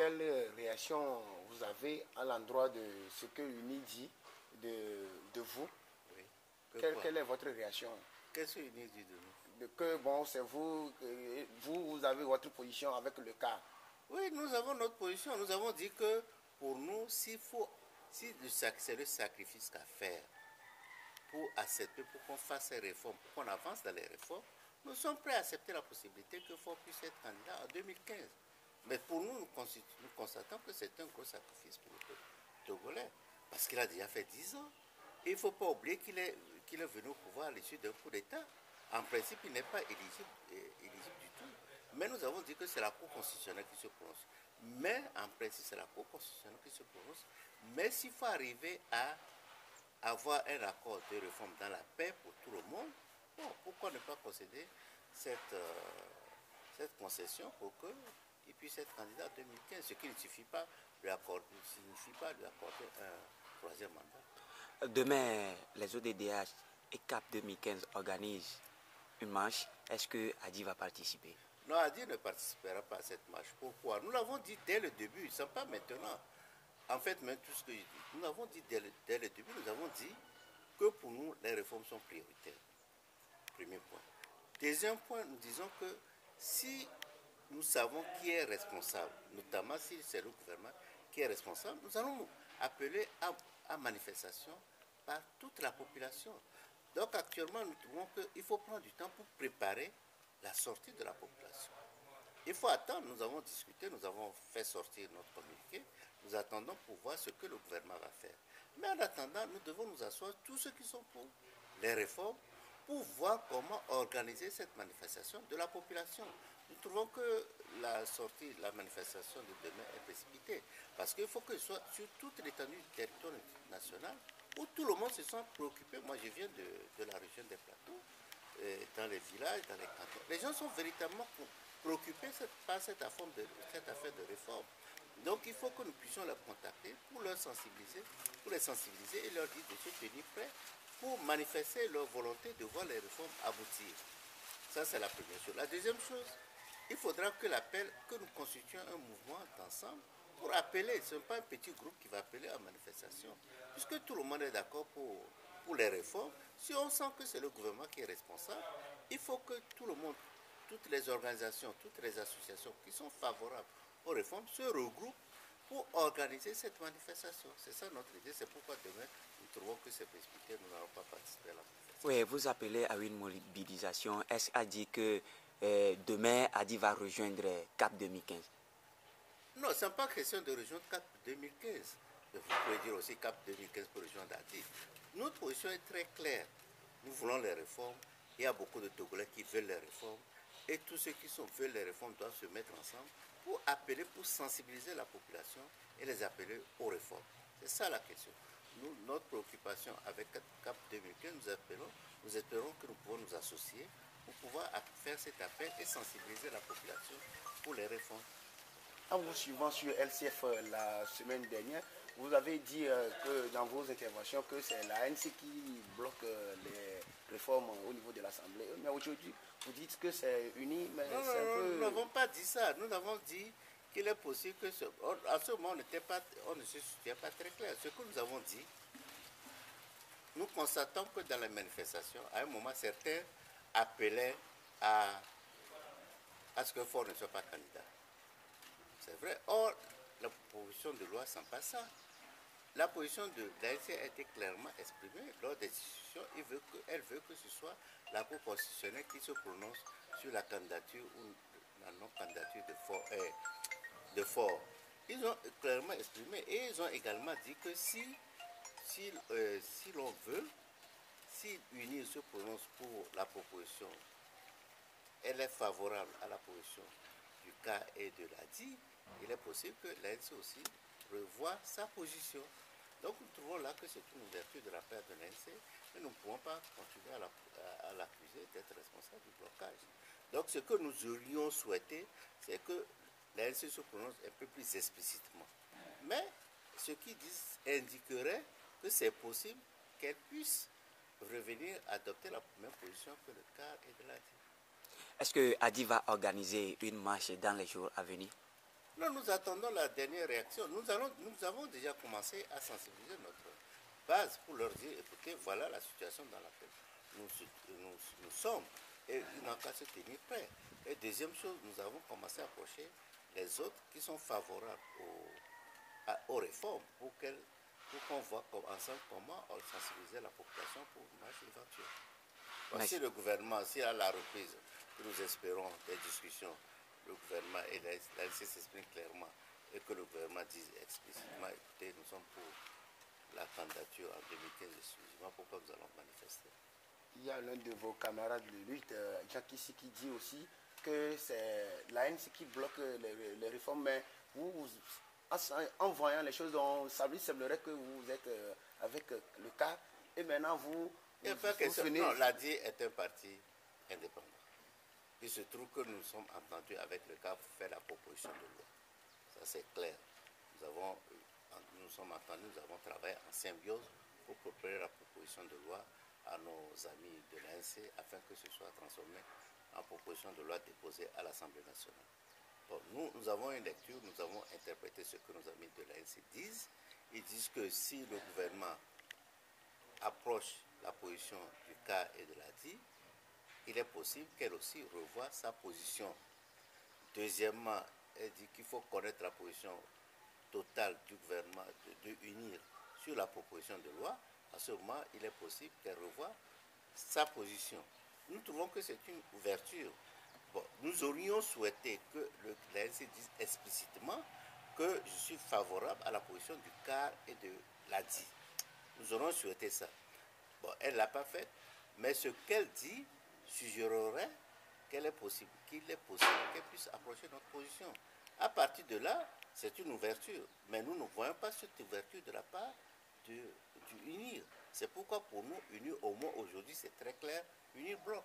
quelle réaction vous avez à l'endroit de ce que l'UNI dit de vous? Oui. Quelle est votre réaction? Qu'est-ce que l'UNI dit de nous? Que bon, c'est vous, vous avez votre position avec le cas. Oui, nous avons notre position. Nous avons dit que pour nous, si c'est le sacrifice qu'à faire pour accepter, pour qu'on fasse ces réformes, pour qu'on avance dans les réformes, nous sommes prêts à accepter la possibilité que Faure puisse être candidat en 2015. Mais pour nous, nous constatons que c'est un gros sacrifice pour le peuple togolais, parce qu'il a déjà fait 10 ans. Et il ne faut pas oublier qu'il est venu au pouvoir à l'issue d'un coup d'État. En principe, il n'est pas éligible du tout. Mais nous avons dit que c'est la Cour constitutionnelle qui se prononce. Mais en principe, c'est la Cour constitutionnelle qui se prononce. Mais s'il faut arriver à avoir un accord de réforme dans la paix pour tout le monde, bon, pourquoi ne pas concéder cette concession pour qu'il puisse être candidat en 2015, ce qui ne signifie pas de lui accorder un troisième mandat. Demain, les ODDH et CAP 2015 organisent une marche. Est-ce que Hadi va participer? Non, Hadi ne participera pas à cette marche. Pourquoi? Nous l'avons dit dès le début, ce n'est pas maintenant. En fait, même tout ce que je dis, nous l'avons dit dès le début, nous avons dit que pour nous, les réformes sont prioritaires. Premier point. Deuxième point, nous disons que si nous savons qui est responsable, notamment si c'est le gouvernement qui est responsable, nous allons appeler à manifestation par toute la population. Donc actuellement, nous trouvons qu'il faut prendre du temps pour préparer la sortie de la population. Il faut attendre, nous avons discuté, nous avons fait sortir notre communiqué, nous attendons pour voir ce que le gouvernement va faire. Mais en attendant, nous devons nous asseoir, tous ceux qui sont pour les réformes, pour voir comment organiser cette manifestation de la population. Nous trouvons que la manifestation de demain est précipitée, parce qu'il faut que ce soit sur toute l'étendue du territoire national, où tout le monde se sent préoccupé. Moi, je viens de la région des Plateaux, dans les villages, dans les cantons. Les gens sont véritablement préoccupés par cette affaire de réforme. Donc, il faut que nous puissions les contacter pour les sensibiliser et leur dire de se tenir prêts pour manifester leur volonté de voir les réformes aboutir. Ça, c'est la première chose. La deuxième chose, il faudra que nous constituions un mouvement d'ensemble pour appeler. Ce n'est pas un petit groupe qui va appeler à manifestation. Puisque tout le monde est d'accord pour les réformes, si on sent que c'est le gouvernement qui est responsable, il faut que tout le monde, toutes les organisations, toutes les associations qui sont favorables aux réformes se regroupent pour organiser cette manifestation. C'est ça notre idée, c'est pourquoi demain, nous trouvons que c'est précipité, nous n'allons pas participer à la manifestation. Oui, vous appelez à une mobilisation. Est-ce qu'Hadi dit que demain, Hadi va rejoindre CAP 2015? Non, ce n'est pas question de rejoindre CAP 2015. Vous pouvez dire aussi CAP 2015 pour rejoindre Hadi. Notre position est très claire. Nous voulons les réformes. Il y a beaucoup de Togolais qui veulent les réformes. Et tous ceux qui veulent les réformes doivent se mettre ensemble pour sensibiliser la population et les appeler aux réformes. C'est ça la question. Notre préoccupation avec CAP 2015, nous espérons que nous pouvons nous associer pour pouvoir faire cet appel et sensibiliser la population pour les réformes. En vous suivant sur LCF la semaine dernière, vous avez dit que dans vos interventions que c'est la ANC qui bloque les réformes au niveau de l'Assemblée. Mais aujourd'hui, vous dites que c'est uni, mais non, c'est un peu... Nous n'avons pas dit ça. Nous avons dit qu'il est possible que... À ce moment, on ne se soutient pas très clair. Ce que nous avons dit, nous constatons que dans les manifestations, à un moment, certains appelaient à ce que Faure ne soit pas candidat. C'est vrai. Or, la proposition de loi sans pas ça. La position de l'ANC a été clairement exprimée lors des discussions. Elle veut que ce soit la Cour constitutionnelle qui se prononce sur la candidature ou la non-candidature de Faure. Ils ont clairement exprimé et ils ont également dit que si l'on veut, si l'UNI se prononce pour la proposition, elle est favorable à la position du cas et de l'ADI, il est possible que l'ANC aussi revoie sa position. Donc nous trouvons là que c'est une ouverture de la part de l'ANC, mais nous ne pouvons pas continuer à l'accuser d'être responsable du blocage. Donc ce que nous aurions souhaité, c'est que l'ANC se prononce un peu plus explicitement. Mais ce qu'ils disent indiquerait que c'est possible qu'elle puisse revenir adopter la même position que le CAR et de l'ADI. Est-ce que Hadi va organiser une marche dans les jours à venir? Non, nous attendons la dernière réaction. Nous avons déjà commencé à sensibiliser notre base pour leur dire, écoutez, voilà la situation dans laquelle nous sommes. Et il n'a qu'à se tenir prêt. Et deuxième chose, nous avons commencé à approcher les autres qui sont favorables aux réformes pour qu'on voit ensemble comment sensibiliser la population pour une marche éventuelle. Si le gouvernement, si à la reprise que nous espérons des discussions, le gouvernement et l'ANC s'expriment clairement et que le gouvernement dise explicitement, écoutez, nous sommes pour la candidature en 2015 exclusivement, pourquoi nous allons manifester? Il y a l'un de vos camarades de lutte, Jacques Issi, qui dit aussi que c'est l'ANC qui bloque les réformes, mais vous, en voyant les choses, il semblerait que vous êtes avec le cas, et maintenant vous... Il n'y a pas question. Non, l'ADI est un parti indépendant. Il se trouve que nous sommes entendus avec le cas pour faire la proposition de loi. Ça, c'est clair. Nous sommes entendus, nous avons travaillé en symbiose pour préparer la proposition de loi à nos amis de l'ANC afin que ce soit transformé en proposition de loi déposée à l'Assemblée nationale. Bon, nous avons une lecture, nous avons interprété ce que nos amis de l'ANC disent. Ils disent que si le gouvernement approche la position du cas et de l'ADI, il est possible qu'elle aussi revoie sa position. Deuxièmement, elle dit qu'il faut connaître la position totale du gouvernement de unir sur la proposition de loi. À ce moment, il est possible qu'elle revoie sa position. Nous trouvons que c'est une ouverture. Bon, nous aurions souhaité que l'ANC dise explicitement que je suis favorable à la position du CAR et de l'ADI. Nous aurions souhaité ça. Bon, elle ne l'a pas fait, mais ce qu'elle dit suggérerait qu'elle est possible, qu'elle puisse approcher notre position. À partir de là, c'est une ouverture, mais nous ne voyons pas cette ouverture de la part du UNIR. C'est pourquoi pour nous, UNIR, au moins aujourd'hui, c'est très clair, UNIR bloque.